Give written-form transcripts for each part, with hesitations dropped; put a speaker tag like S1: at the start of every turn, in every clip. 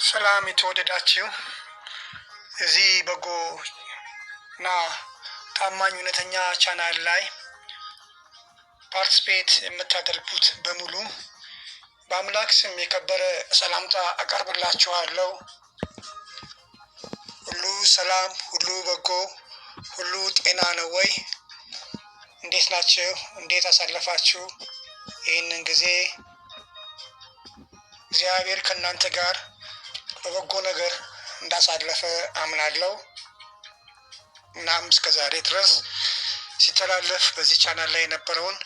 S1: ሰላም የተወደዳችሁ እዚህ በጎ እና ታማኝ እውነተኛ ቻናል ላይ ፓርቲስፔት የምታደርጉት በሙሉ በአምላክ ስም የከበረ ሰላምታ አቀርብላችኋለሁ። ሁሉ ሰላም፣ ሁሉ በጎ፣ ሁሉ ጤና ነው ወይ? እንዴት ናችሁ? እንዴት አሳለፋችሁ ይህንን ጊዜ? እግዚአብሔር ከእናንተ ጋር በበጎ ነገር እንዳሳለፈ አምናለሁ። እናም እስከ ዛሬ ድረስ ሲተላለፍ በዚህ ቻናል ላይ የነበረውን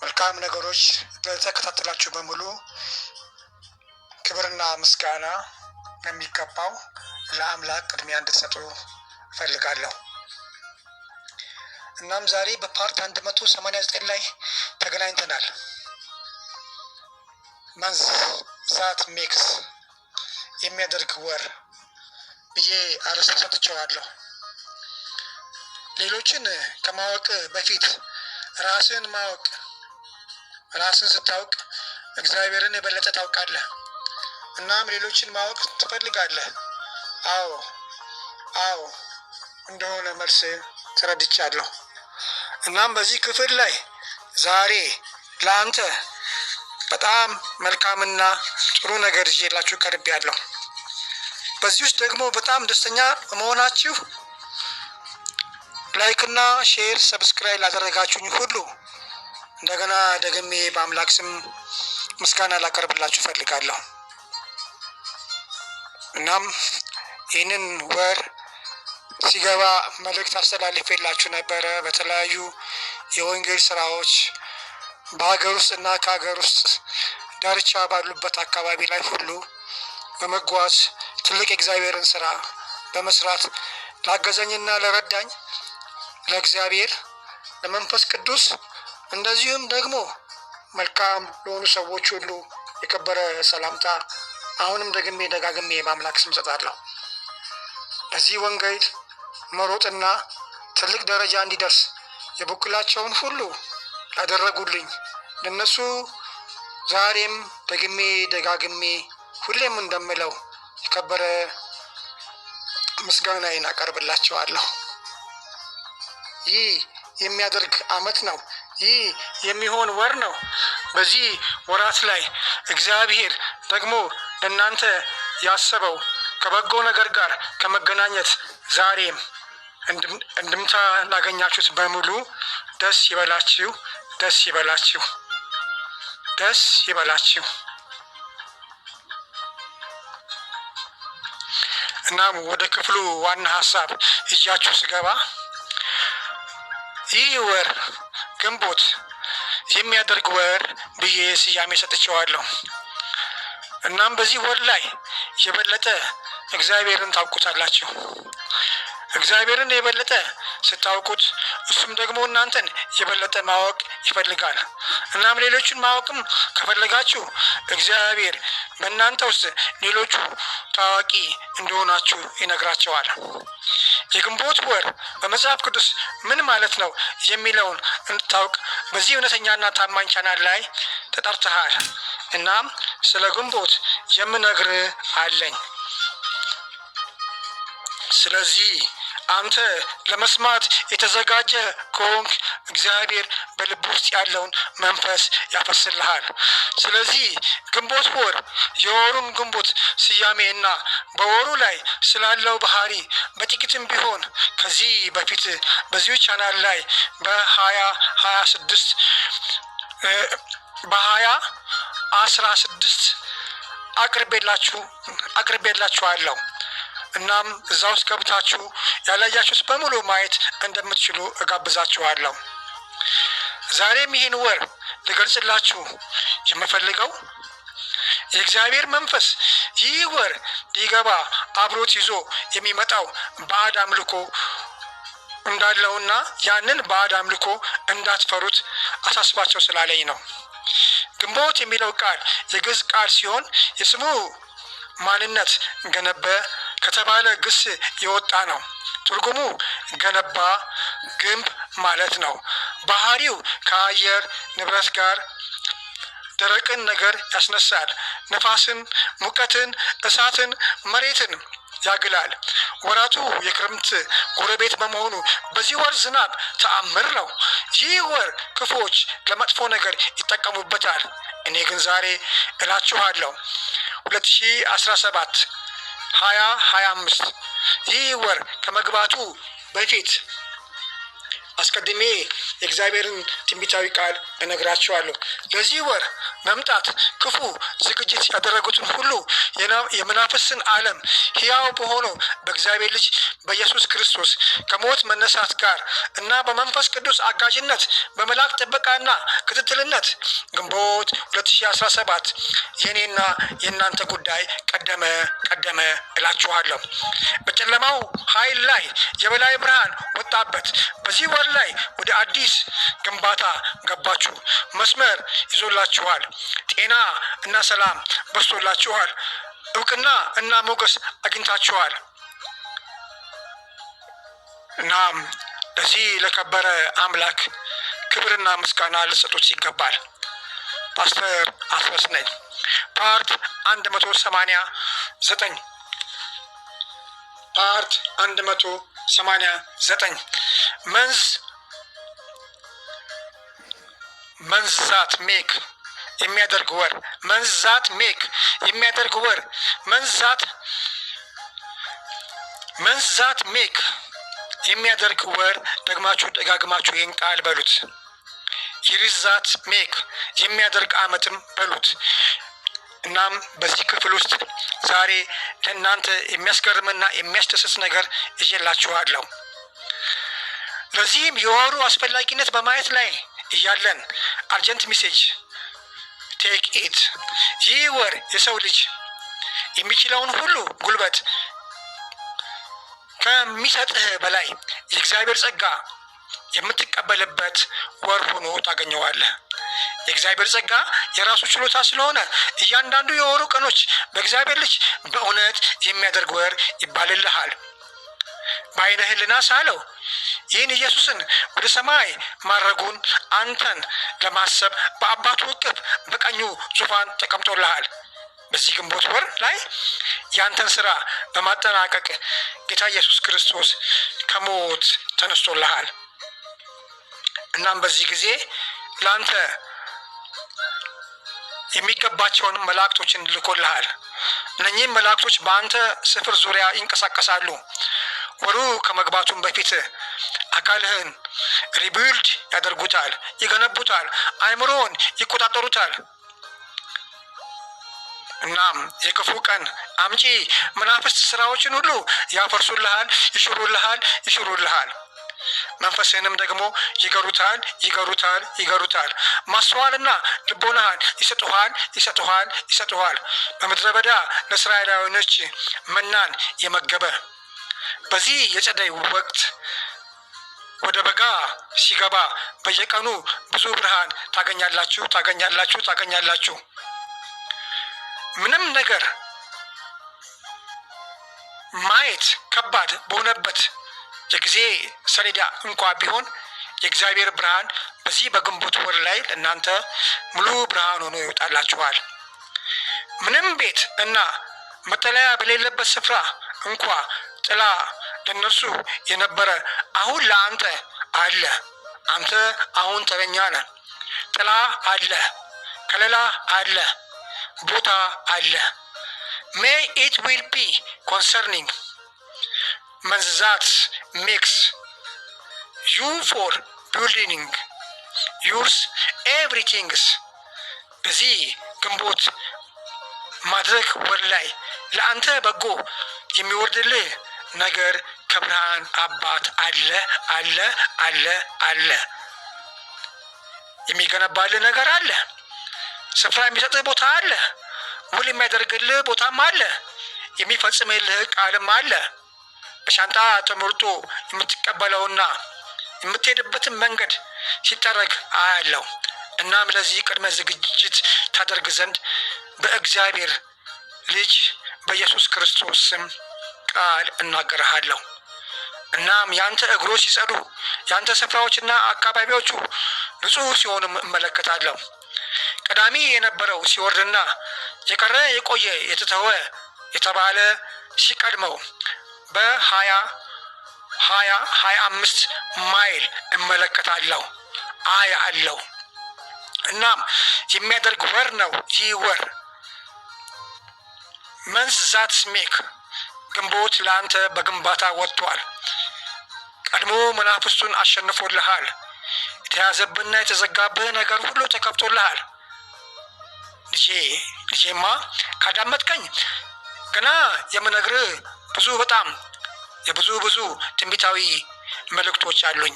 S1: መልካም ነገሮች ለተከታተላችሁ በሙሉ ክብርና ምስጋና የሚገባው ለአምላክ ቅድሚያ እንድትሰጡ እፈልጋለሁ። እናም ዛሬ በፓርት 189 ላይ ተገናኝተናል። መንዝ ዛት ሜክስ የሚያደርግ ወር ብዬ አርዕስት ሰጥቼዋለሁ። ሌሎችን ከማወቅ በፊት ራስን ማወቅ፣ ራስን ስታውቅ እግዚአብሔርን የበለጠ ታውቃለህ። እናም ሌሎችን ማወቅ ትፈልጋለህ። አዎ እንደሆነ መልስ ተረድቻለሁ። እናም በዚህ ክፍል ላይ ዛሬ ለአንተ በጣም መልካምና ጥሩ ነገር ይዤላችሁ ቀርቤያለሁ። በዚህ ውስጥ ደግሞ በጣም ደስተኛ በመሆናችሁ ላይክና ሼር፣ ሰብስክራይብ ላደረጋችሁኝ ሁሉ እንደገና ደግሜ በአምላክ ስም ምስጋና ላቀርብላችሁ እፈልጋለሁ። እናም ይህንን ወር ሲገባ መልእክት አስተላልፌላችሁ ነበረ። በተለያዩ የወንጌል ስራዎች በሀገር ውስጥ እና ከሀገር ውስጥ ዳርቻ ባሉበት አካባቢ ላይ ሁሉ በመጓዝ ትልቅ የእግዚአብሔርን ስራ በመስራት ላገዘኝና ለረዳኝ ለእግዚአብሔር ለመንፈስ ቅዱስ እንደዚሁም ደግሞ መልካም ለሆኑ ሰዎች ሁሉ የከበረ ሰላምታ አሁንም ደጋግሜ በአምላክ ስም እሰጣለሁ። ለዚህ ወንጌል መሮጥና ትልቅ ደረጃ እንዲደርስ የበኩላቸውን ሁሉ ላደረጉልኝ ለነሱ ዛሬም ደጋግሜ ሁሌም እንደምለው የከበረ ምስጋናዬን አቀርብላቸዋለሁ። ይህ የሚያደርግ ዓመት ነው። ይህ የሚሆን ወር ነው። በዚህ ወራት ላይ እግዚአብሔር ደግሞ ለእናንተ ያሰበው ከበጎ ነገር ጋር ከመገናኘት ዛሬም እንድምታ ላገኛችሁት በሙሉ ደስ ይበላችሁ፣ ደስ ይበላችሁ፣ ደስ ይበላችሁ። እናም ወደ ክፍሉ ዋና ሀሳብ ይዣችሁ ስገባ ይህ ወር ግንቦት የሚያደርግ ወር ብዬ ስያሜ ሰጥቼዋለሁ። እናም በዚህ ወር ላይ የበለጠ እግዚአብሔርን ታውቁታላችሁ። እግዚአብሔርን የበለጠ ስታውቁት እሱም ደግሞ እናንተን የበለጠ ማወቅ ይፈልጋል። እናም ሌሎችን ማወቅም ከፈለጋችሁ እግዚአብሔር በእናንተ ውስጥ ሌሎቹ ታዋቂ እንደሆናችሁ ይነግራቸዋል። የግንቦት ወር በመጽሐፍ ቅዱስ ምን ማለት ነው የሚለውን እንድታውቅ በዚህ እውነተኛና ታማኝ ቻናል ላይ ተጠርተሃል። እናም ስለ ግንቦት የምነግርህ አለኝ። ስለዚህ አንተ ለመስማት የተዘጋጀ ከሆንክ እግዚአብሔር በልብ ውስጥ ያለውን መንፈስ ያፈስልሃል። ስለዚህ ግንቦት ወር የወሩን ግንቦት ስያሜ እና በወሩ ላይ ስላለው ባህሪ በጥቂትም ቢሆን ከዚህ በፊት በዚሁ ቻናል ላይ በ2016 አቅርቤላችኋለሁ። እናም እዛ ውስጥ ገብታችሁ ያላያችሁት በሙሉ ማየት እንደምትችሉ እጋብዛችኋለሁ። ዛሬም ይህን ወር ልገልጽላችሁ የምፈልገው የእግዚአብሔር መንፈስ ይህ ወር ሊገባ አብሮት ይዞ የሚመጣው ባዕድ አምልኮ እንዳለውና ያንን ባዕድ አምልኮ እንዳትፈሩት አሳስባቸው ስላለኝ ነው። ግንቦት የሚለው ቃል የግዕዝ ቃል ሲሆን የስሙ ማንነት ገነበ ከተባለ ግስ የወጣ ነው። ትርጉሙ ገነባ፣ ግንብ ማለት ነው። ባህሪው ከአየር ንብረት ጋር ደረቅን ነገር ያስነሳል። ነፋስን፣ ሙቀትን፣ እሳትን፣ መሬትን ያግላል። ወራቱ የክረምት ጎረቤት በመሆኑ በዚህ ወር ዝናብ ተአምር ነው። ይህ ወር ክፉዎች ለመጥፎ ነገር ይጠቀሙበታል። እኔ ግን ዛሬ እላችኋለሁ 2017 2025 ይህ ወር ከመግባቱ በፊት አስቀድሜ የእግዚአብሔርን ትንቢታዊ ቃል እነግራቸዋለሁ። ለዚህ ወር መምጣት ክፉ ዝግጅት ያደረጉትን ሁሉ የመናፍስትን ዓለም ሕያው በሆነው በእግዚአብሔር ልጅ በኢየሱስ ክርስቶስ ከሞት መነሳት ጋር እና በመንፈስ ቅዱስ አጋዥነት በመላእክት ጥበቃና ክትትልነት ግንቦት 2017 የኔና የእናንተ ጉዳይ ቀደመ እላችኋለሁ። በጨለማው ኃይል ላይ የበላይ ብርሃን ወጣበት። በዚህ ወር ላይ ወደ አዲስ ግንባታ ገባችሁ። መስመር ይዞላችኋል። ጤና እና ሰላም በስቶላችኋል። እውቅና እና ሞገስ አግኝታችኋል። እናም ለዚህ ለከበረ አምላክ ክብርና ምስጋና ልሰጡት ይገባል። ፓስተር አስረስ ነኝ። ፓርት 189 መንዛት ሜክ የሚያደርግ ወር መንዛት ሜክ የሚያደርግ ወር። ደጋግማችሁ ይህን ቃል በሉት። ይሪዛት ሜክ የሚያደርግ ዓመትም በሉት። እናም በዚህ ክፍል ውስጥ ዛሬ ለእናንተ የሚያስገርምና የሚያስደስት ነገር ይዤላችኋለሁ። ለዚህም የወሩ አስፈላጊነት በማየት ላይ እያለን አርጀንት ሜሴጅ ቴክ ኢት። ይህ ወር የሰው ልጅ የሚችለውን ሁሉ ጉልበት ከሚሰጥህ በላይ የእግዚአብሔር ጸጋ የምትቀበልበት ወር ሆኖ ታገኘዋለህ። የእግዚአብሔር ጸጋ የራሱ ችሎታ ስለሆነ እያንዳንዱ የወሩ ቀኖች በእግዚአብሔር ልጅ በእውነት የሚያደርግ ወር ይባልልሃል። በዓይነ ሕሊና ሳለው ይህን ኢየሱስን ወደ ሰማይ ማድረጉን አንተን ለማሰብ በአባቱ እቅፍ በቀኙ ዙፋን ተቀምጦልሃል። በዚህ ግንቦት ወር ላይ ያንተን ስራ በማጠናቀቅ ጌታ ኢየሱስ ክርስቶስ ከሞት ተነስቶልሃል። እናም በዚህ ጊዜ ለአንተ የሚገባቸውን መላእክቶችን ልኮልሃል። እነኚህም መላእክቶች በአንተ ስፍር ዙሪያ ይንቀሳቀሳሉ። ወሩ ከመግባቱም በፊት አካልህን ሪቢልድ ያደርጉታል፣ ይገነቡታል፣ አእምሮን ይቆጣጠሩታል። እናም የክፉ ቀን አምጪ መናፍስት ስራዎችን ሁሉ ያፈርሱልሃል፣ ይሽሩልሃል። መንፈስህንም ደግሞ ይገሩታል። ማስተዋልና ልቦናህን ይሰጡሃል። በምድረ በዳ ለእስራኤላውያኖች መናን የመገበ በዚህ የጸደይ ወቅት ወደ በጋ ሲገባ በየቀኑ ብዙ ብርሃን ታገኛላችሁ። ምንም ነገር ማየት ከባድ በሆነበት የጊዜ ሰሌዳ እንኳ ቢሆን የእግዚአብሔር ብርሃን በዚህ በግንቦት ወር ላይ ለእናንተ ሙሉ ብርሃን ሆኖ ይወጣላችኋል። ምንም ቤት እና መጠለያ በሌለበት ስፍራ እንኳ ጥላ ለነርሱ የነበረ አሁን ለአንተ አለ። አንተ አሁን ተረኛ ነህ። ጥላ አለ፣ ከለላ አለ፣ ቦታ አለ። May it will be concerning መንዛት makes you for building yours everything በዚህ ግንቦት ማድረግ ወር ላይ ለአንተ በጎ የሚወርድልህ ነገር ከብርሃን አባት አለ። የሚገነባልህ ነገር አለ። ስፍራ የሚሰጥህ ቦታ አለ። ውል የሚያደርግልህ ቦታም አለ። የሚፈጽምልህ ቃልም አለ። በሻንጣ ተሞልቶ የምትቀበለውና የምትሄድበትን መንገድ ሲጠረግ አያለው። እናም ለዚህ ቅድመ ዝግጅት ታደርግ ዘንድ በእግዚአብሔር ልጅ በኢየሱስ ክርስቶስ ስም ቃል እናገርሃለሁ። እናም ያንተ እግሮች ሲጸዱ፣ ያንተ ስፍራዎችና አካባቢዎቹ ንጹህ ሲሆኑ እመለከታለሁ። ቀዳሚ የነበረው ሲወርድና የቀረ የቆየ የተተወ የተባለ ሲቀድመው በ25 ማይል እመለከታለሁ አያለሁ። እናም የሚያደርግ ወር ነው ይህ ወር። መንዝ ዛት ሜክ ግንቦት ለአንተ በግንባታ ወጥቷል። ቀድሞ መናፍስቱን አሸንፎልሃል። የተያዘብህና የተዘጋብህ ነገር ሁሉ ተከፍቶልሃል። ልጄማ ካዳመጥከኝ ገና የምነግርህ በጣም ብዙ ትንቢታዊ መልእክቶች አሉኝ።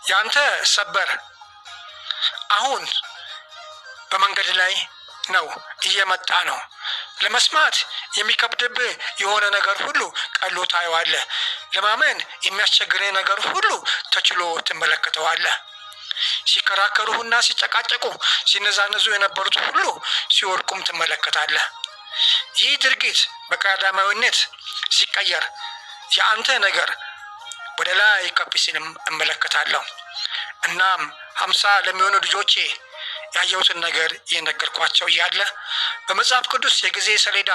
S1: ያንተ ሰበር አሁን በመንገድ ላይ ነው፣ እየመጣ ነው። ለመስማት የሚከብድብህ የሆነ ነገር ሁሉ ቀሎ ታየዋለህ። ለማመን የሚያስቸግርህ ነገር ሁሉ ተችሎ ትመለከተዋለህ። ሲከራከሩህና ሲጨቃጨቁ ሲነዛነዙ የነበሩት ሁሉ ሲወድቁም ትመለከታለህ። ይህ ድርጊት በቀዳማዊነት ሲቀየር የአንተ ነገር ወደ ላይ ከፍ ሲልም እመለከታለሁ። እናም 50 ለሚሆኑ ልጆቼ ያየሁትን ነገር እየነገርኳቸው እያለ በመጽሐፍ ቅዱስ የጊዜ ሰሌዳ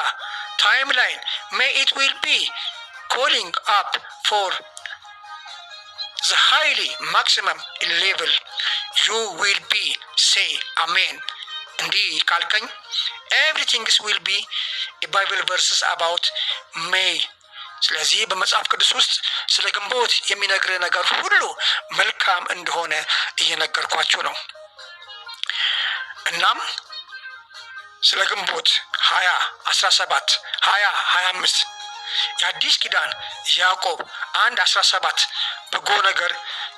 S1: ታይም ላይን may it will be calling up for the highly maximum level you will be say amen እንዲህ ካልከኝ everything will be a Bible verses about May። ስለዚህ በመጽሐፍ ቅዱስ ውስጥ ስለ ግንቦት የሚነግር ነገር ሁሉ መልካም እንደሆነ እየነገርኳችሁ ነው። እናም ስለ ግንቦት 20:17 20:25 የአዲስ ኪዳን ያዕቆብ 1:17 በጎ ነገር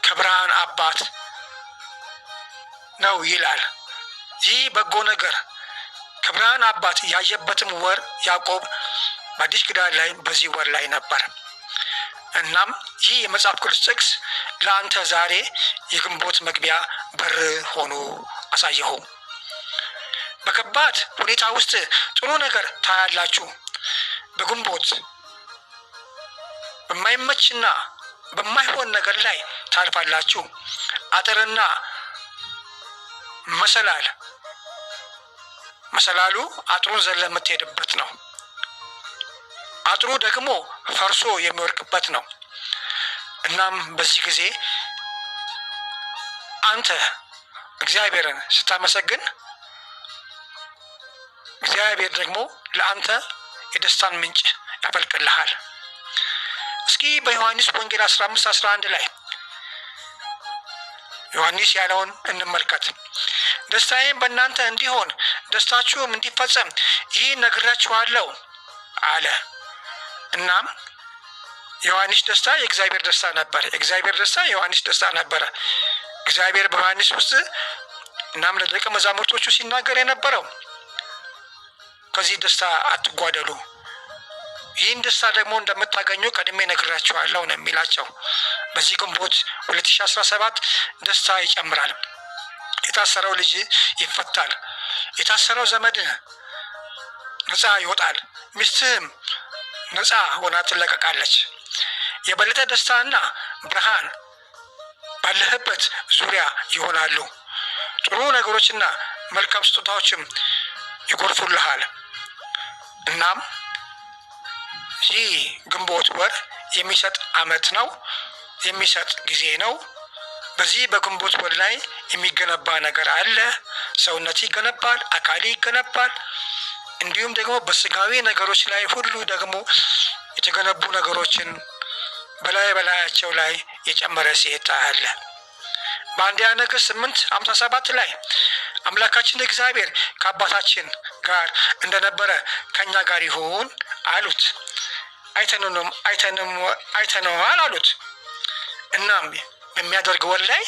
S1: ከብርሃን አባት ነው ይላል። ይህ በጎ ነገር ከብርሃን አባት ያየበትም ወር ያዕቆብ በአዲስ ኪዳን ላይ በዚህ ወር ላይ ነበር። እናም ይህ የመጽሐፍ ቅዱስ ጥቅስ ለአንተ ዛሬ የግንቦት መግቢያ በር ሆኖ አሳየሁ። በከባድ ሁኔታ ውስጥ ጥሩ ነገር ታያላችሁ። በግንቦት በማይመችና በማይሆን ነገር ላይ ታልፋላችሁ። አጥርና መሰላሉ አጥሩን ዘለ የምትሄድበት ነው። አጥሩ ደግሞ ፈርሶ የሚወድቅበት ነው። እናም በዚህ ጊዜ አንተ እግዚአብሔርን ስታመሰግን እግዚአብሔር ደግሞ ለአንተ የደስታን ምንጭ ያፈልቅልሃል። እስኪ በዮሐንስ ወንጌል 15:11 ላይ ዮሐንስ ያለውን እንመልከት። ደስታዬም በእናንተ እንዲሆን ደስታችሁም እንዲፈጸም ይህን ነግራችኋለሁ አለ። እናም ዮሐንስ ደስታ የእግዚአብሔር ደስታ ነበር። የእግዚአብሔር ደስታ የዮሐንስ ደስታ ነበረ። እግዚአብሔር በዮሐንስ ውስጥ እናም ለደቀ መዛሙርቶቹ ሲናገር የነበረው ከዚህ ደስታ አትጓደሉ፣ ይህን ደስታ ደግሞ እንደምታገኙ ቀድሜ ነግራችኋለሁ ነው የሚላቸው። በዚህ ግንቦት 2017 ደስታ ይጨምራል። የታሰረው ልጅ ይፈታል። የታሰረው ዘመድ ነፃ ይወጣል። ሚስትህም ነፃ ሆና ትለቀቃለች። የበለጠ ደስታና ብርሃን ባለህበት ዙሪያ ይሆናሉ። ጥሩ ነገሮችና መልካም ስጦታዎችም ይጎርፉልሃል። እናም ይህ ግንቦት ወር የሚሰጥ ዓመት ነው፣ የሚሰጥ ጊዜ ነው። በዚህ በግንቦት ወር ላይ የሚገነባ ነገር አለ። ሰውነት ይገነባል፣ አካል ይገነባል። እንዲሁም ደግሞ በስጋዊ ነገሮች ላይ ሁሉ ደግሞ የተገነቡ ነገሮችን በላያቸው ላይ የጨመረ ሲሄድ አለ። በአንደኛ ነገሥት 8:57 ላይ አምላካችን እግዚአብሔር ከአባታችን ጋር እንደነበረ ከኛ ጋር ይሁን አሉት። አይተነዋል አሉት። እናም በሚያደርግ ወር ላይ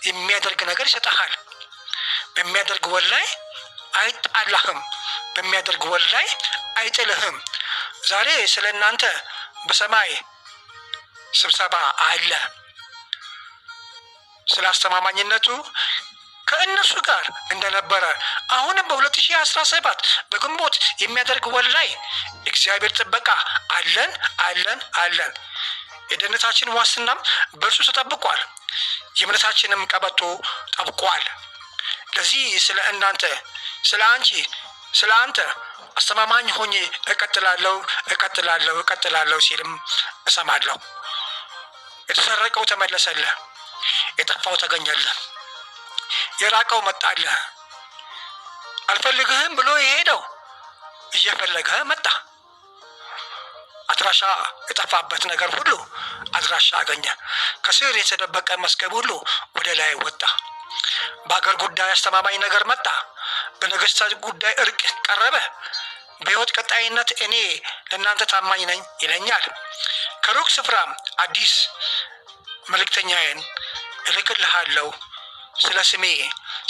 S1: የሚያደርግ ነገር ይሰጠሃል። በሚያደርግ ወር ላይ አይጣላህም። በሚያደርግ ወር ላይ አይጥልህም። ዛሬ ስለ እናንተ በሰማይ ስብሰባ አለ። ስለ አስተማማኝነቱ ከእነሱ ጋር እንደነበረ አሁንም በ2017 በግንቦት የሚያደርግ ወር ላይ እግዚአብሔር ጥበቃ አለን። የደህንነታችን ዋስትናም በእርሱ ተጠብቋል። የእምነታችንም ቀበቶ ጠብቋል። ለዚህ ስለ እናንተ ስለ አንቺ ስለ አንተ አስተማማኝ ሆኜ እቀጥላለሁ ሲልም እሰማለሁ። የተሰረቀው ተመለሰልህ፣ የጠፋው ተገኘልህ፣ የራቀው መጣልህ፣ አልፈልግህም ብሎ የሄደው እየፈለገህ መጣ። አድራሻ የጠፋበት ነገር ሁሉ አድራሻ አገኘ። ከስር የተደበቀ መዝገብ ሁሉ ወደ ላይ ወጣ። በአገር ጉዳይ አስተማማኝ ነገር መጣ። በነገስታት ጉዳይ እርቅ ቀረበ። በሕይወት ቀጣይነት እኔ ለእናንተ ታማኝ ነኝ ይለኛል። ከሩቅ ስፍራም አዲስ መልእክተኛዬን እልክልሃለሁ። ስለ ስሜ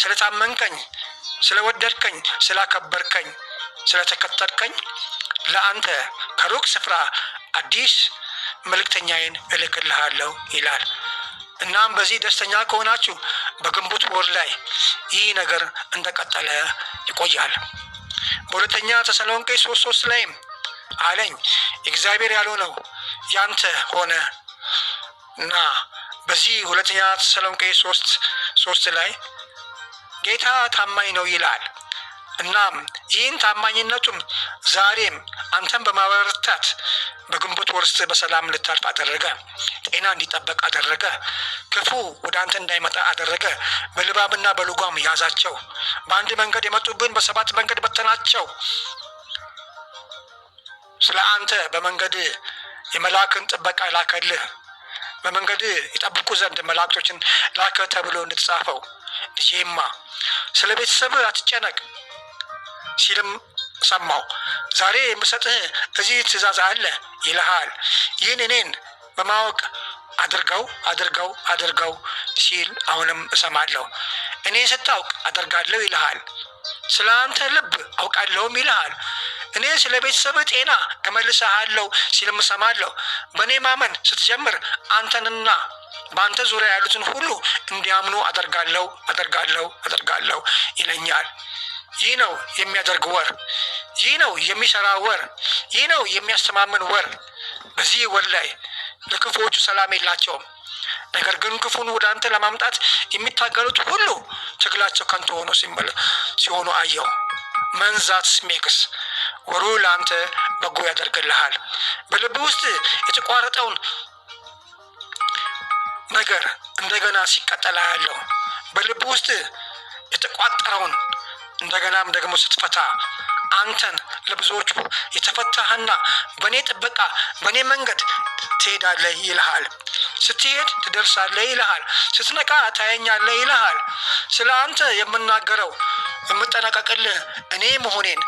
S1: ስለታመንከኝ፣ ስለወደድከኝ፣ ስላከበርከኝ፣ ስለተከተልከኝ ለአንተ ከሩቅ ስፍራ አዲስ መልእክተኛዬን እልክልሃለሁ ይላል። እናም በዚህ ደስተኛ ከሆናችሁ በግንቦት ወር ላይ ይህ ነገር እንደቀጠለ ይቆያል። በሁለተኛ ተሰሎንቄ 3:3 ላይም አለኝ እግዚአብሔር ያልሆነው ያንተ ሆነ እና በዚህ ሁለተኛ ተሰሎንቄ 3:3 ላይ ጌታ ታማኝ ነው ይላል። እናም ይህን ታማኝነቱም ዛሬም አንተን በማበረታት በግንቦት ወር ውስጥ በሰላም ልታልፍ አደረገ። ጤና እንዲጠበቅ አደረገ። ክፉ ወደ አንተ እንዳይመጣ አደረገ። በልባብና በልጓም ያዛቸው። በአንድ መንገድ የመጡብን በሰባት መንገድ በተናቸው። ስለ አንተ በመንገድ የመላክን ጥበቃ ላከልህ። በመንገድ ይጠብቁ ዘንድ መላእክቶችን ላከ ተብሎ እንደተጻፈው ልጄማ ስለ ቤተሰብህ አትጨነቅ ሲልም ሰማው። ዛሬ የምሰጥህ እዚህ ትእዛዝ አለ ይልሃል። ይህን እኔን በማወቅ አድርገው ሲል አሁንም እሰማለሁ። እኔ ስታውቅ አደርጋለሁ ይልሃል። ስለ አንተ ልብ አውቃለሁም ይልሃል። እኔ ስለ ቤተሰብ ጤና እመልስሃለሁ ሲልም እሰማለሁ። በእኔ ማመን ስትጀምር አንተንና በአንተ ዙሪያ ያሉትን ሁሉ እንዲያምኑ አደርጋለሁ ይለኛል። ይህ ነው የሚያደርግ ወር። ይህ ነው የሚሰራ ወር። ይህ ነው የሚያስተማምን ወር። በዚህ ወር ላይ ለክፉዎቹ ሰላም የላቸውም። ነገር ግን ክፉን ወደ አንተ ለማምጣት የሚታገሉት ሁሉ ትግላቸው ከንቱ ሆኖ ሲሆኑ አየው። መንዛት ሜክስ ወሩ ለአንተ በጎ ያደርግልሃል። በልብ ውስጥ የተቋረጠውን ነገር እንደገና ሲቀጠላ ያለው በልብ ውስጥ የተቋጠረውን እንደገናም ደግሞ ስትፈታ አንተን ለብዙዎቹ የተፈታህና በእኔ ጥበቃ በእኔ መንገድ ትሄዳለህ ይልሃል። ስትሄድ ትደርሳለህ ይልሃል። ስትነቃ ታየኛለህ ይልሃል። ስለ አንተ የምናገረው የምጠነቀቅልህ እኔ መሆኔን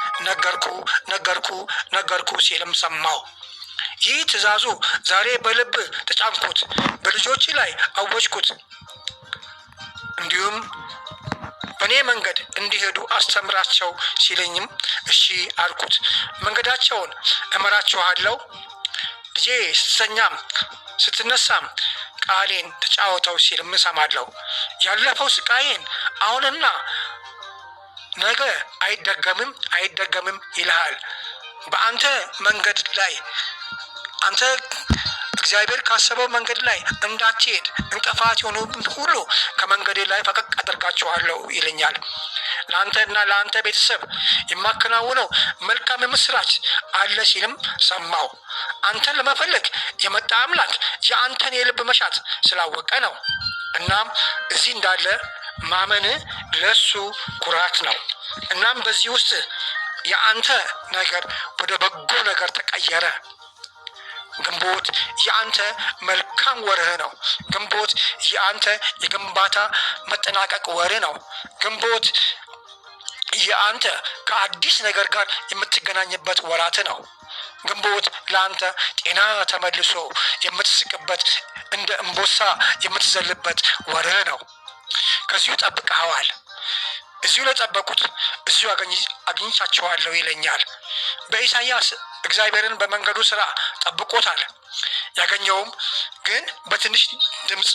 S1: ነገርኩ ሲልም ሰማው። ይህ ትእዛዙ ዛሬ በልብ ተጫንኩት፣ በልጆች ላይ አወጅኩት። እንዲሁም በእኔ መንገድ እንዲሄዱ አስተምራቸው ሲለኝም እሺ አልኩት። መንገዳቸውን እመራችኋለሁ። ልጄ ስትተኛም ስትነሳም ቃሌን ተጫወተው ሲልም እሰማለሁ። ያለፈው ስቃዬን አሁንና ነገ አይደገምም ይልሃል። በአንተ መንገድ ላይ አንተ እግዚአብሔር ካሰበው መንገድ ላይ እንዳትሄድ እንቅፋት የሆኑ ሁሉ ከመንገዴ ላይ ፈቀቅ አደርጋችኋለሁ ይለኛል። ለአንተና ለአንተ ቤተሰብ የማከናውነው መልካም ምስራች አለ ሲልም ሰማው። አንተን ለመፈለግ የመጣ አምላክ የአንተን የልብ መሻት ስላወቀ ነው። እናም እዚህ እንዳለ ማመን ለሱ ኩራት ነው። እናም በዚህ ውስጥ የአንተ ነገር ወደ በጎ ነገር ተቀየረ። ግንቦት የአንተ መልካም ወርህ ነው። ግንቦት የአንተ የግንባታ መጠናቀቅ ወርህ ነው። ግንቦት የአንተ ከአዲስ ነገር ጋር የምትገናኝበት ወራት ነው። ግንቦት ለአንተ ጤና ተመልሶ የምትስቅበት እንደ እምቦሳ የምትዘልበት ወርህ ነው። ከዚሁ ጠብቀኸዋል። እዚሁ ለጠበቁት እዚሁ አግኝቻቸዋለሁ ይለኛል። በኢሳይያስ እግዚአብሔርን በመንገዱ ስራ ጠብቆታል። ያገኘውም ግን በትንሽ ድምፅ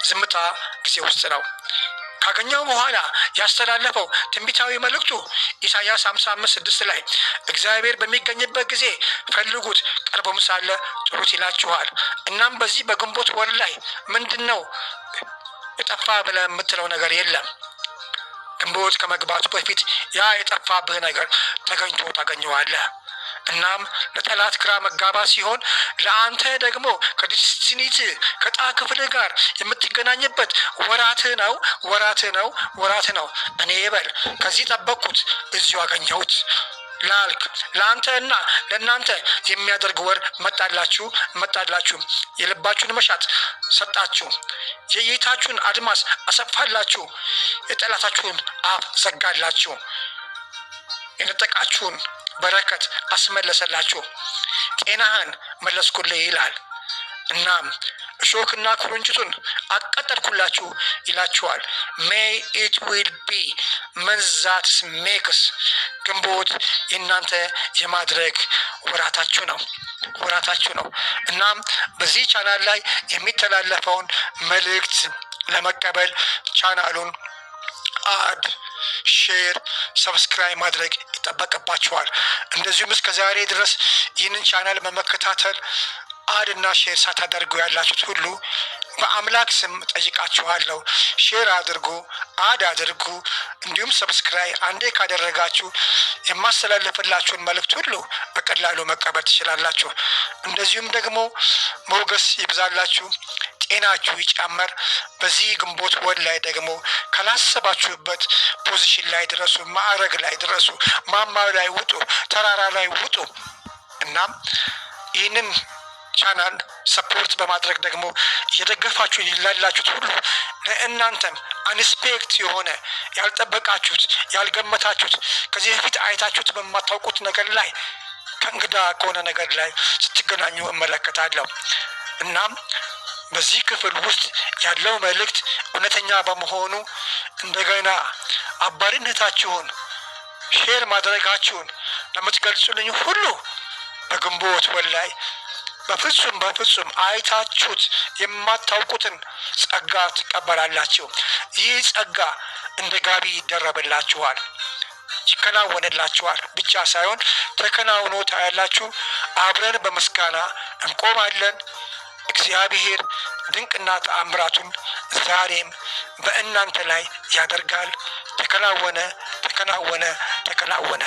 S1: ዝምታ ጊዜ ውስጥ ነው። ካገኘው በኋላ ያስተላለፈው ትንቢታዊ መልእክቱ ኢሳይያስ 55:6 ላይ እግዚአብሔር በሚገኝበት ጊዜ ፈልጉት፣ ቀርቦም ሳለ ጥሩት ይላችኋል። እናም በዚህ በግንቦት ወር ላይ ምንድን ነው የጠፋ ብለህ የምትለው ነገር የለም። ግንቦት ከመግባቱ በፊት ያ የጠፋብህ ነገር ተገኝቶ ታገኘዋለህ። እናም ለጠላት ግራ መጋባት ሲሆን ለአንተ ደግሞ ከዲስቲኒት ከዕጣ ክፍልህ ጋር የምትገናኝበት ወራትህ ነው። እኔ በል ከዚህ ጠበቅኩት እዚሁ አገኘሁት ላልክ ለአንተ እና ለእናንተ የሚያደርግ ወር መጣላችሁ። የልባችሁን መሻት ሰጣችሁ። የእይታችሁን አድማስ አሰፋላችሁ። የጠላታችሁን አፍ ዘጋላችሁ። የነጠቃችሁን በረከት አስመለሰላችሁ። ጤናህን መለስኩልህ ይላል። እናም እሾክና ኩርንችቱን አቀጠልኩላችሁ ይላችኋል። ሜይ ኢት ዊል ቢ መንዛት ሜክስ ግንቦት የእናንተ የማድረግ ወራታችሁ ነው። እናም በዚህ ቻናል ላይ የሚተላለፈውን መልእክት ለመቀበል ቻናሉን አድ፣ ሼር፣ ሰብስክራይብ ማድረግ ይጠበቅባችኋል። እንደዚሁም እስከ ዛሬ ድረስ ይህንን ቻናል በመከታተል አድ እና ሼር ሳታደርጉ ያላችሁት ሁሉ በአምላክ ስም ጠይቃችኋለሁ። ሼር አድርጉ፣ አድ አድርጉ። እንዲሁም ሰብስክራይብ አንዴ ካደረጋችሁ የማስተላለፍላችሁን መልእክት ሁሉ በቀላሉ መቀበል ትችላላችሁ። እንደዚሁም ደግሞ ሞገስ ይብዛላችሁ፣ ጤናችሁ ይጨመር። በዚህ ግንቦት ወር ላይ ደግሞ ካላሰባችሁበት ፖዚሽን ላይ ድረሱ፣ ማዕረግ ላይ ድረሱ፣ ማማ ላይ ውጡ፣ ተራራ ላይ ውጡ። እናም ይህንን ቻናል ሰፖርት በማድረግ ደግሞ እየደገፋችሁ ላላችሁት ሁሉ ለእናንተም አንስፔክት የሆነ ያልጠበቃችሁት ያልገመታችሁት ከዚህ በፊት አይታችሁት በማታውቁት ነገር ላይ ከእንግዳ ከሆነ ነገር ላይ ስትገናኙ እመለከታለሁ። እናም በዚህ ክፍል ውስጥ ያለው መልእክት እውነተኛ በመሆኑ እንደገና አባሪነታችሁን ሼር ማድረጋችሁን ለምትገልጹልኝ ሁሉ በግንቦት ወር ላይ በፍጹም አይታችሁት የማታውቁትን ጸጋ ትቀበላላችሁ። ይህ ጸጋ እንደ ጋቢ ይደረብላችኋል፣ ይከናወንላችኋል ብቻ ሳይሆን ተከናውኖ ታያላችሁ። አብረን በምስጋና እንቆማለን። እግዚአብሔር ድንቅና ተአምራቱን ዛሬም በእናንተ ላይ ያደርጋል። ተከናወነ።